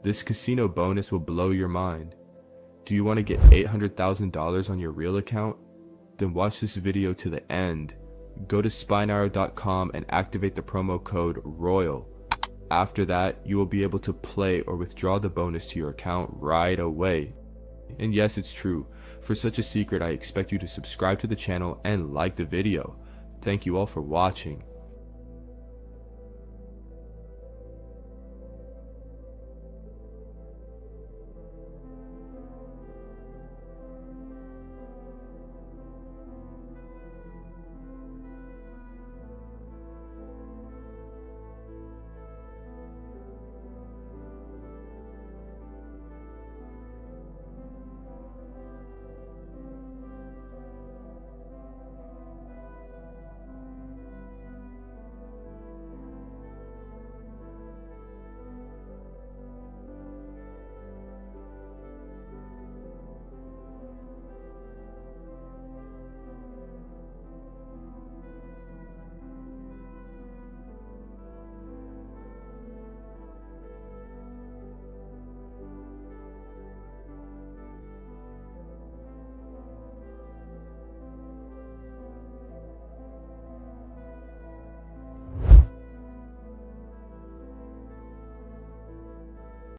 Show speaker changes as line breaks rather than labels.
This casino bonus will blow your mind. Do you want to get $800,000 on your real account? Then watch this video to the end. Go to spinarrow.com and activate the promo code ROYAL. After that, you will be able to play or withdraw the bonus to your account right away. And yes, it's true. For such a secret, I expect you to subscribe to the channel and like the video. Thank you all for watching.